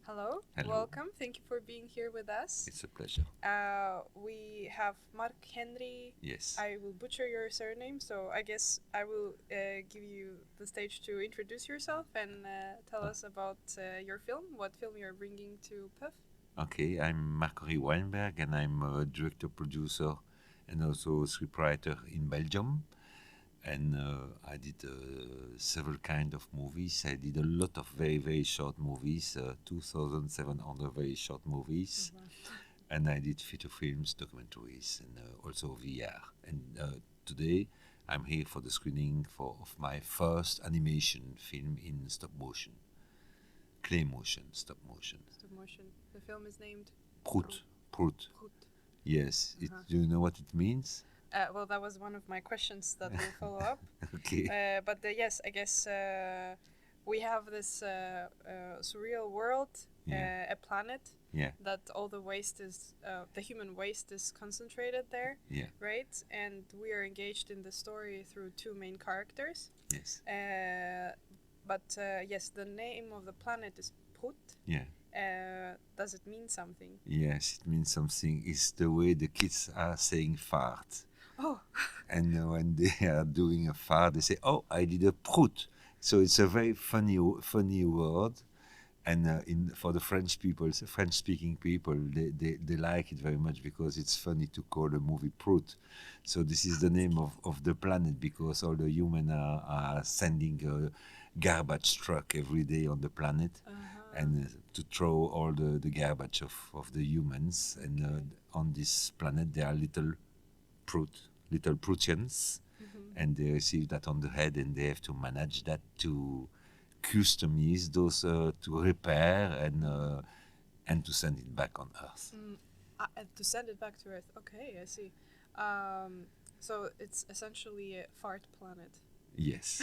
Hello, Hello. welcome. Thank you for being here with us. It's a pleasure. We have Marc-Henri. Yes. I will butcher your surname, so I guess I will give you the stage to introduce yourself and tell us about your film, what film you're bringing to PÖFF. Okay, I'm Marc-Henri Wajnberg and I'm a director, producer, and also scriptwriter in Belgium. And I did several kind of movies. I did a lot of very, very short movies, 2,700 very short movies. And I did feature films, documentaries, and also VR. And today I'm here for the screening of my first animation film in stop motion. Clay motion, stop motion. Stop motion. The film is named Prout. Prout. Prout. Yes. Do you know what it means? Well, that was one of my questions that will follow up. Okay. But yes, I guess we have this surreal world, Yeah. a planet Yeah. that all the waste is, the human waste is concentrated there, Yeah. right? And we are engaged in the story through two main characters. Yes. But yes, the name of the planet is Prout. Yeah. Does it mean something? Yes, it means something. It's the way the kids are saying fart. Oh, And when they are doing a fart, they say, "Oh, I did a prout." So it's a very funny word. And for the French people, French-speaking people, they like it very much because it's funny to call a movie Prout. So this is the name of the planet because all the humans are sending a garbage truck every day on the planet and to throw all the garbage of the humans. And on this planet, there are little Proutians, and they receive that on the head, and they have to manage that to customize those to repair and to send it back on Earth. to send it back to Earth. Okay, I see. So it's essentially a fart planet. Yes,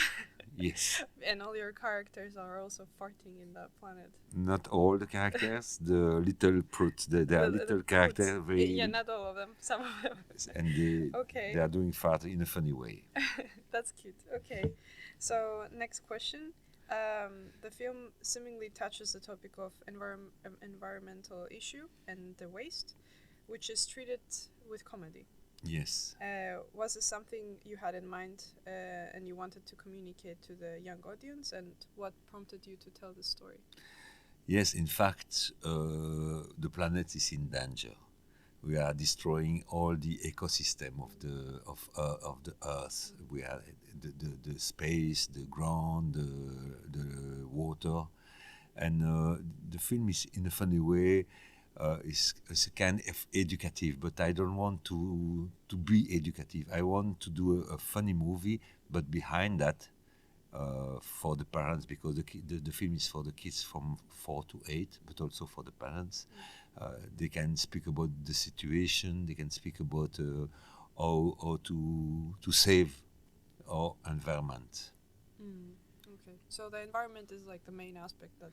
yes. And all your characters are also farting in that planet. Not all the characters, the little Prout, there are little characters, Pruts. very, Yeah, not all of them. Some of them. and Okay. they are doing fart in a funny way. That's cute. Okay. So next question. The film seemingly touches the topic of environmental issue and the waste, which is treated with comedy. Yes. Was this something you had in mind and you wanted to communicate to the young audience? And what prompted you to tell this story? Yes, in fact, the planet is in danger. We are destroying all the ecosystem of the Earth. We are the space, the ground, the water, and the film is in a funny way. Is a kind of educative, but I don't want to be educative. I want to do a funny movie, but behind that, for the parents, because the film is for the kids from 4 to 8, but also for the parents. They can speak about the situation. They can speak about how to save our environment. Okay, so the environment is like the main aspect that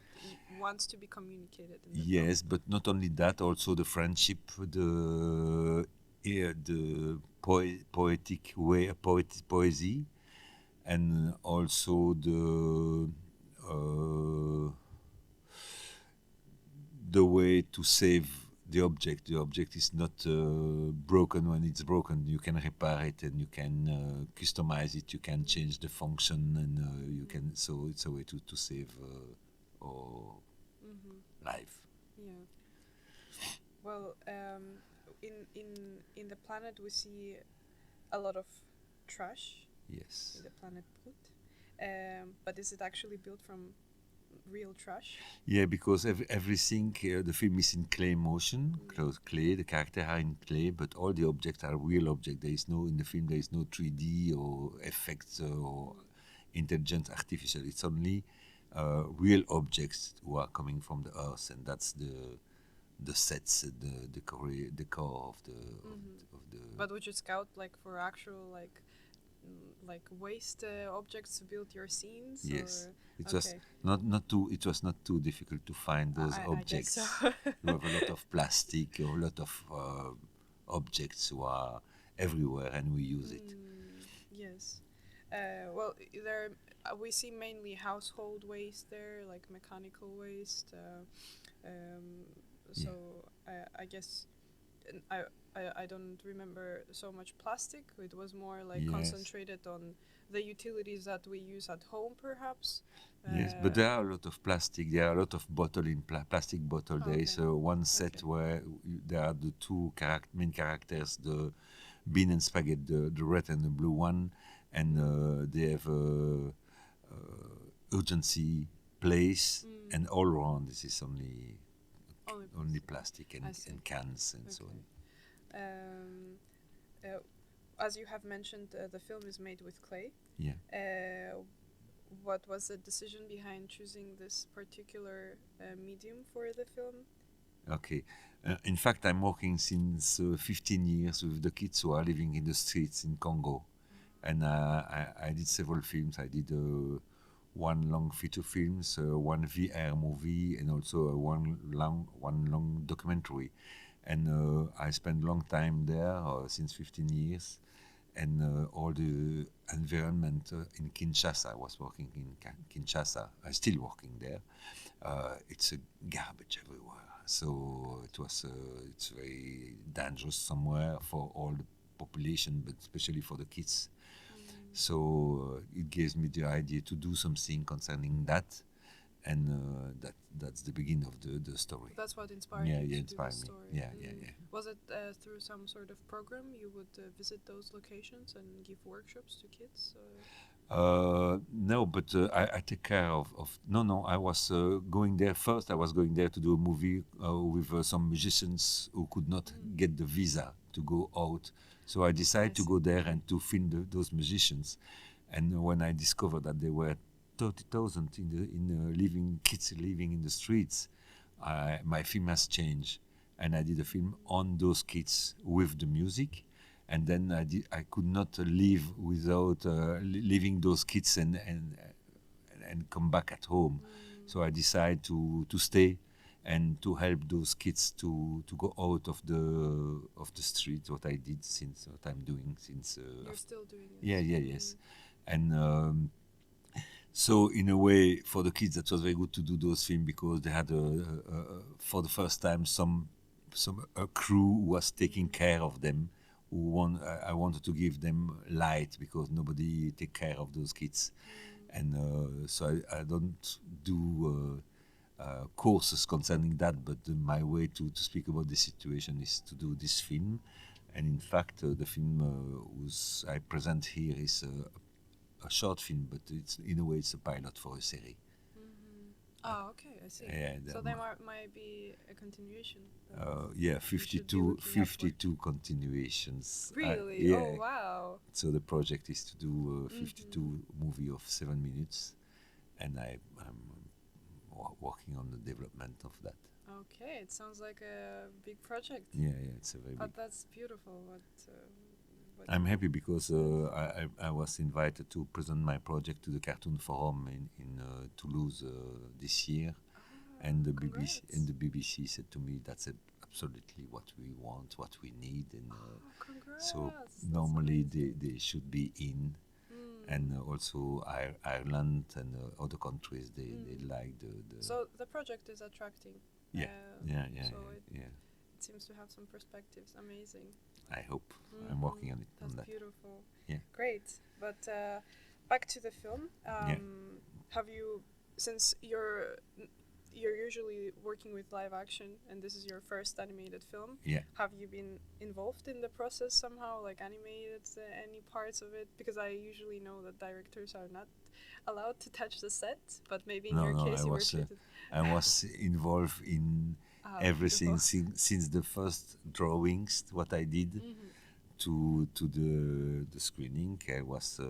wants to be communicated in the Yes, but not only that, also the friendship, the poetic way, poesy, and also the way to save the object. The object is not broken. When it's broken, you can repair it and you can customize it. You can change the function, and you can. So it's a way to save our life. Yeah. Well, in the planet we see a lot of trash Yes. in the planet Prout. But is it actually built from real trash? Yeah, because everything, the film is in clay motion, clay, the characters are in clay, but all the objects are real objects. There is no, in the film, there is no 3D or effects or intelligent artificial. It's only real objects who are coming from the earth, and that's the sets, the core of the. But would you scout like for actual like waste objects to build your scenes? Yes, or? it was not too. It was not too difficult to find those objects. I guess so. You have a lot of plastic, a lot of objects who are everywhere, and we use it. Yes. Well, there we see mainly household waste there, like mechanical waste. So I guess I don't remember so much plastic. It was more like Yes. concentrated on the utilities that we use at home, perhaps. Yes, but there are a lot of plastic. There are a lot of bottle in plastic bottle. There is one set where there are the two main characters, the bean and spaghetti, the red and the blue one, and they have urgency place, and all around this is only plastic and cans and so on. As you have mentioned, the film is made with clay. Yeah. What was the decision behind choosing this particular medium for the film? Okay. In fact, I'm working since 15 years with the kids who are living in the streets in Congo. And I did several films. I did one long feature film, one VR movie, and also one long documentary. And I spent a long time there, since 15 years. And all the environment in Kinshasa, I was working in Kinshasa. I'm still working there. It's a garbage everywhere. So it's very dangerous somewhere for all the population, but especially for the kids. So it gives me the idea to do something concerning that, and that's the beginning of the story. That's what inspired you to inspired do the me. story. Yeah. Was it through some sort of program you would visit those locations and give workshops to kids? No, but I take care of. No, I was going there first. I was going there to do a movie with some musicians who could not get the visa to go out. So I decided to go there and to film those musicians. And when I discovered that there were 30,000 kids living in the streets, my film has changed, and I did a film on those kids with the music. And then I could not live without leaving those kids and come back at home. So I decided to stay and to help those kids to go out of the street. What I did what I'm doing since. You're still doing it. Yes. And so in a way, for the kids, that was very good to do those films because they had for the first time a crew who was taking care of them. I wanted to give them light because nobody take care of those kids, and so I don't do courses concerning that. But my way to speak about the situation is to do this film, and in fact, the film I present here is a short film, but it's in a way it's a pilot for a series. Oh, okay, I see. Yeah, so there might be a continuation. 52 continuations. Really? Oh, wow. So the project is to do a 52 movie of 7 minutes, and I'm working on the development of that. Okay, it sounds like a big project. Yeah, it's a very big. But that's beautiful. I'm happy because I was invited to present my project to the Cartoon Forum in Toulouse this year, and the BBC said to me that's absolutely what we want, what we need, and so normally they should be in, and also Ireland and other countries they like the. So the project is attracting. Yeah. It seems to have some perspectives. Amazing. I hope. I'm working on it. That's on that. beautiful. Yeah. Great. But back to the film. Have you, since you're usually working with live action and this is your first animated film, have you been involved in the process somehow, like animated any parts of it? Because I usually know that directors are not allowed to touch the set, but maybe in your case you were treated. I was involved in everything since the first drawings, what I did, to the screening. I was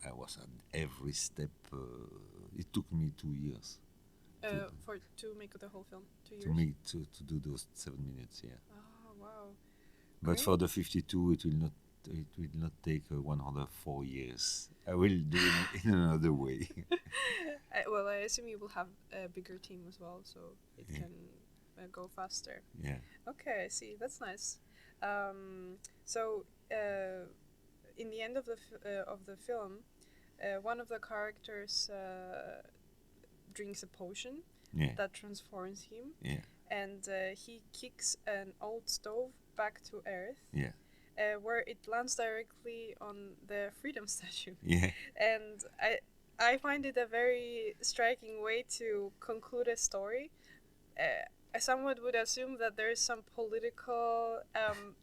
at every step. It took me 2 years. To make the whole film, 2 years? To do those 7 minutes, yeah. Oh, wow. But great. For the 52, it will not take 104 years. I will do it in another way. Well, I assume you will have a bigger team as well, so it can go faster. Yeah. Okay, I see. That's nice. So in the end of the film, one of the characters drinks a potion Yeah. that transforms him, Yeah. and he kicks an old stove back to Earth, Yeah. where it lands directly on the freedom statue. Yeah. And I find it a very striking way to conclude a story. Someone would assume that there is some political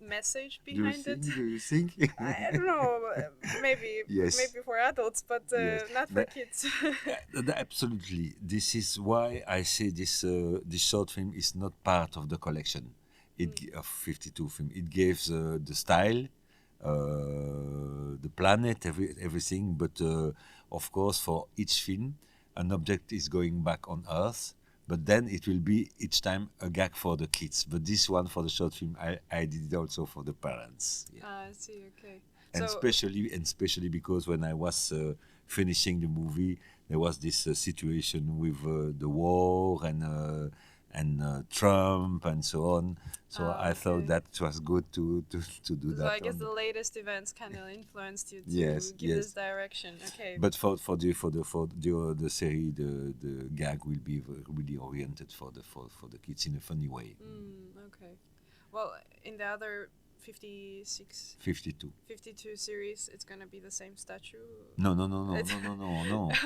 message behind it. Do you think? I don't know, maybe Yes. maybe for adults, but Yes. not for kids. Absolutely. This is why I say this short film is not part of the collection. Of 52 film. It gives the style, the planet, everything. But of course, for each film, an object is going back on Earth. But then it will be each time a gag for the kids. But this one for the short film, I did it also for the parents. Yeah. I see. Okay. And especially because when I was finishing the movie, there was this situation with the war and Trump and so on. So I thought that was good to do So that. I guess the latest events kind of influenced you to Yes, give this direction. Okay. But for the series, the gag will be really oriented for the kids in a funny way. Okay. Well, in the other 52 series, it's gonna be the same statue. No.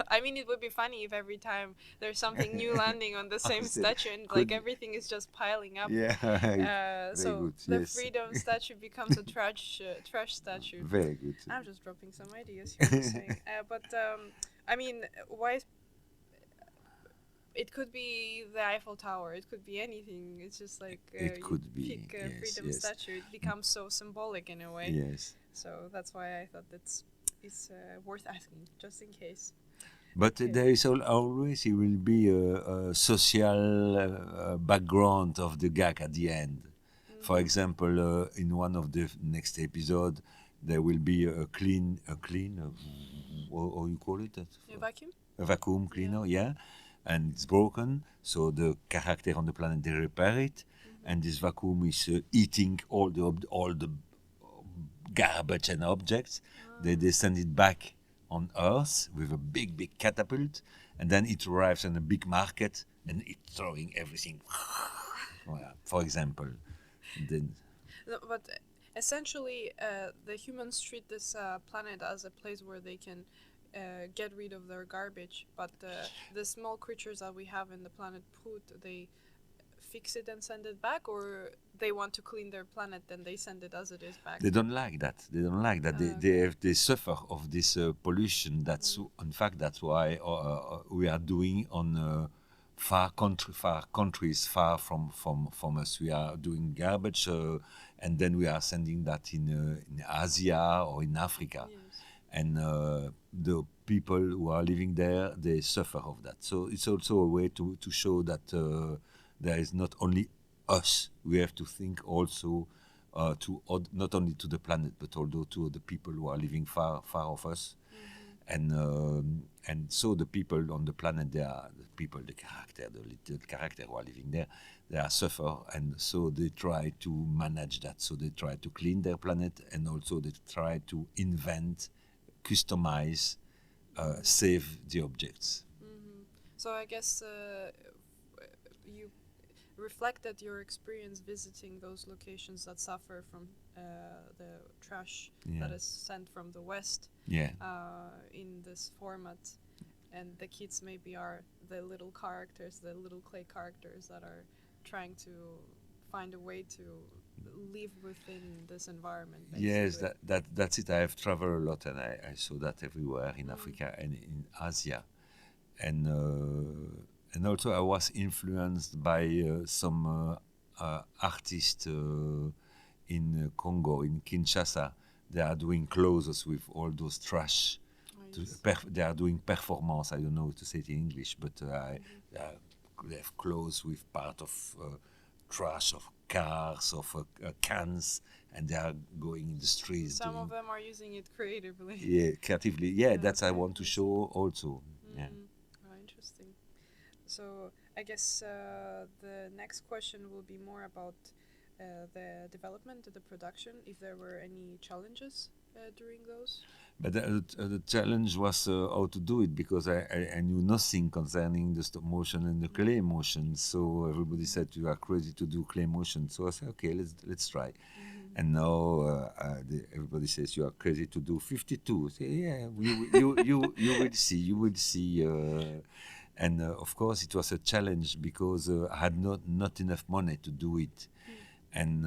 I mean, it would be funny if every time there's something new landing on the same statue, and like everything is just piling up. Yeah. So good, the yes. freedom statue becomes a trash statue. Very good. I'm just dropping some ideas here. Saying. But I mean, why? It could be the Eiffel Tower. It could be anything. It's just like it could be. Pick a freedom statue. It becomes so symbolic in a way. Yes. So that's why I thought it's worth asking, just in case. But there is always it will be a social background of the gag at the end. For example, in one of the next episode, there will be a clean, how you call it? A vacuum. A vacuum cleaner, yeah. And it's broken, so the character on the planet they repair it, and this vacuum is eating all the garbage and objects. They send it back on Earth with a big catapult, and then it arrives in a big market and it's throwing everything. For example, then. But essentially, the humans treat this planet as a place where they can get rid of their garbage, but the small creatures that we have in the planet Prout, they fix it and send it back, or they want to clean their planet and they send it as it is back. They don't like that. They suffer of this pollution. That's in fact that's why we are doing on far countries far from us. We are doing garbage and then we are sending that in Asia or in Africa. Yes. And the people who are living there, they suffer of that. So it's also a way to show that there is not only us. We have to think also not only to the planet, but also to the people who are living far of us. And so the people on the planet, they are the little character who are living there, they are suffer, and so they try to manage that. So they try to clean their planet, and also they try to invent, customize, save the objects. So I guess you reflected your experience visiting those locations that suffer from the trash that is sent from the West in this format. And the kids maybe are the little characters, the little clay characters that are trying to find a way to live within this environment. Basically. Yes, that's it. I have traveled a lot, and I saw that everywhere in Africa and in Asia, and also I was influenced by some artists in Congo, in Kinshasa. They are doing clothes with all those trash. They are doing performance. I don't know how to say it in English, but they have clothes with part of trash of cars, of cans, and they are going in the streets. Some of them are using it creatively. Yeah, creatively. Yeah, that's I want to show also. Yeah. Oh, interesting. So I guess the next question will be more about the development, the production. If there were any challenges during those? But the challenge was how to do it, because I knew nothing concerning the stop motion and the clay motion. So everybody said you are crazy to do clay motion. So I said, okay, let's try. And now everybody says you are crazy to do 52. I say, yeah, you will see, you will see. And of course, it was a challenge because I had not enough money to do it, and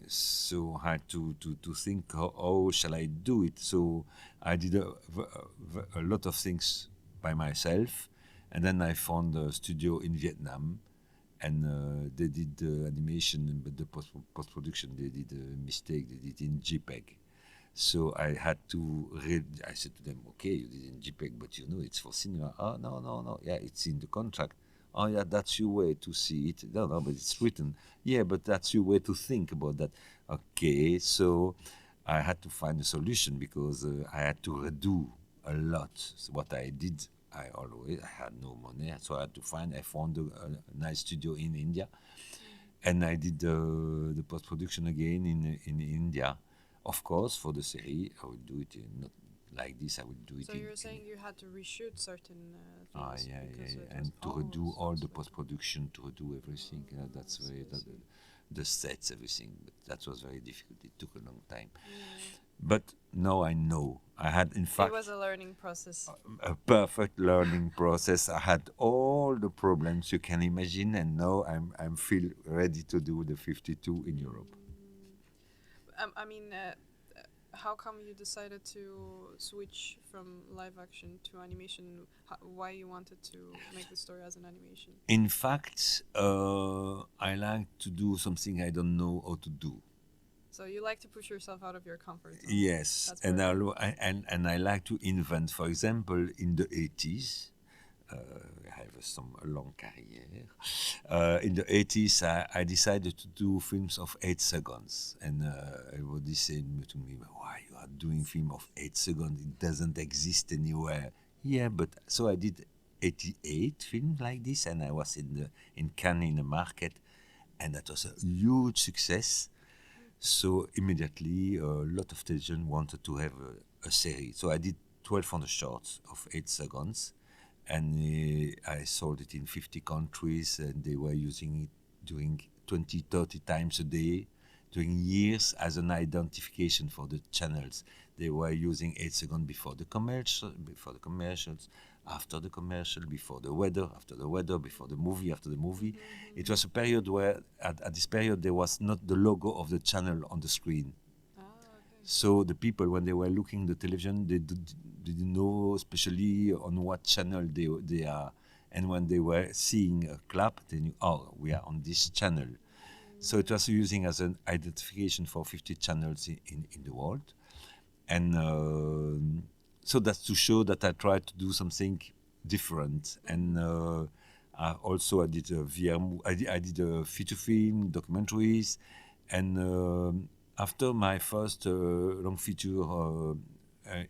so I had to think how shall I do it. So I did a lot of things by myself, and then I found a studio in Vietnam, and they did the animation, but the post production they did a mistake. They did in JPEG. So I had to I said to them, okay, you did in JPEG, but you know it's for cinema. Oh, no. Yeah, it's in the contract. Oh, yeah, that's your way to see it. No, but it's written. Yeah, but that's your way to think about that. Okay, so I had to find a solution because I had to redo a lot. So what I did, I had no money, so I found a nice studio in India, and I did the post production again in India. Of course, for the series, I would do it not like this. I would do it. So you're saying you had to reshoot certain things? Yeah, and to redo all the post production, to redo everything. That's very the sets, everything. But that was very difficult. It took a long time. But now I know. I had, in fact, it was a learning process. A perfect learning process. I had all the problems you can imagine, and now I'm feel ready to do the 52 in Europe. I mean, how come you decided to switch from live action to animation? Why you wanted to make the story as an animation? In fact, I like to do something I don't know how to do. So you like to push yourself out of your comfort zone. Yes, and I like to invent. For example, in the 80s, I have a long career. In the 80s, I decided to do films of 8 seconds, and everybody said to me, "Why you are doing film of 8 seconds? It doesn't exist anywhere." Yeah, but so I did 88 films like this, and I was in Cannes in the market, and that was a huge success. So immediately, a lot of television wanted to have a series. So I did 1,200 shorts of 8 seconds, and I sold it in 50 countries, and they were using it doing 20, 30 times a day, during years as an identification for the channels. They were using 8 seconds before the commercials, after the commercial, before the weather, after the weather, before the movie, after the movie. Mm-hmm. It was a period where, at this period, there was not the logo of the channel on the screen. Okay. So the people, when they were looking at the television, they didn't know especially on what channel they are. And when they were seeing a clap, they knew, oh, we are on this channel. Mm-hmm. So it was using as an identification for 50 channels in the world. And so that's to show that I tried to do something different. And I did a VR. I did a feature film, documentaries, and after my first long feature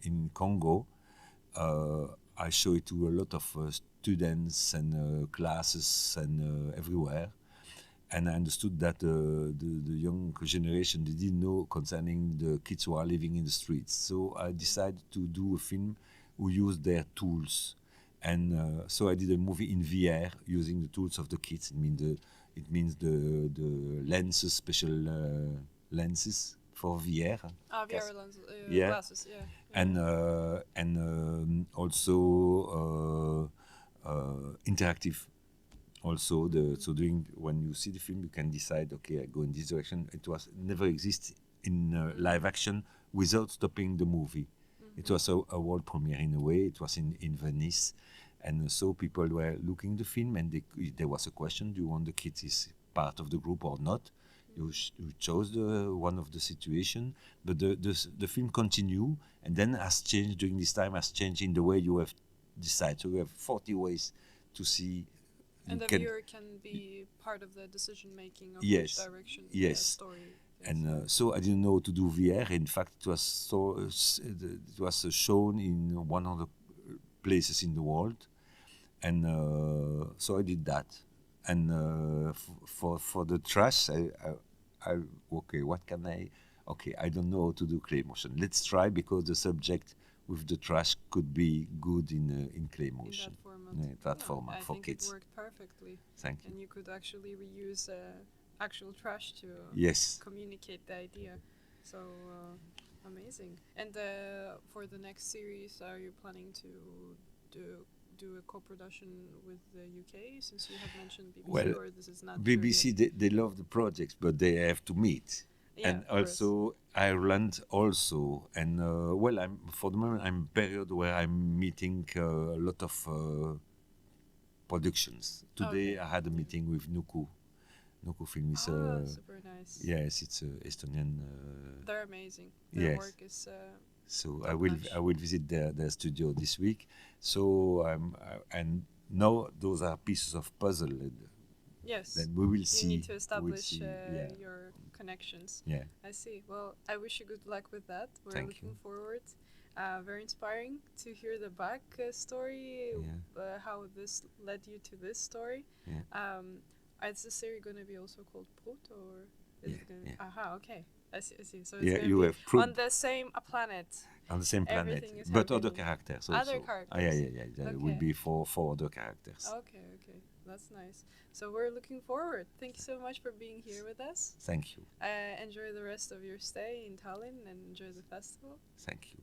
in Congo, I showed it to a lot of students and classes and everywhere. And I understood that the young generation, they didn't know concerning the kids who are living in the streets. So I decided to do a film who used their tools. And so I did a movie in VR using the tools of the kids. It means the lenses, special lenses for VR. VR lenses, yeah. Glasses, yeah. And also interactive. Also, when you see the film, you can decide, okay, I go in this direction. It was never exist in live action without stopping the movie. Mm-hmm. It was a world premiere in a way. It was in Venice, and so people were looking the film, and there was a question: do you want the kids is part of the group or not? Mm-hmm. You chose one of the situation, but the film continue, and then has changed during this time. Has changed in the way you have decided. So we have 40 ways to see. And the viewer can be part of the decision making of which direction the story. And so I didn't know how to do VR. In fact, it was shown in 100 places in the world, and so I did that. And for the trash, I okay, what can I okay, I don't know how to do clay motion. Let's try, because the subject with the trash could be good in clay motion. In that format. Yeah, that Yeah, format I for think kids. it worked perfectly. Thank you. And you could actually reuse actual trash to Yes. communicate the idea. So amazing. And for the next series, are you planning to do a co-production with the UK, since you have mentioned BBC, Well, or this is not BBC, sure yet? they love the projects, but they have to meet. Yeah, And of course. also Ireland also. And well, I'm for the moment, I'm period where I'm meeting a lot of productions. Today Okay. I had a meeting with Nuku. Nuku Film is Super nice. yes, it's Estonian. They're amazing. Their Yes. work is So top-notch. I will visit their studio this week. So and now those are pieces of puzzle. Yes. Then we will see. You need to we'll establish see, yeah. your connections. Yeah. I see. Well, I wish you good luck with that. We're Thank looking you. forward. Very inspiring to hear the back story, how this led you to this story. Yeah. Is the series going to be also called Prout, or is it going to? Yeah. Aha, okay. I see. So it's Yeah, going you to be have Prout on the same planet. on the same planet, Everything is but other happening. characters also. Other characters. Yeah. There will Okay. be four other characters. Okay. That's nice. So we're looking forward. Thank you so much for being here with us. Thank you. Enjoy the rest of your stay in Tallinn and enjoy the festival. Thank you.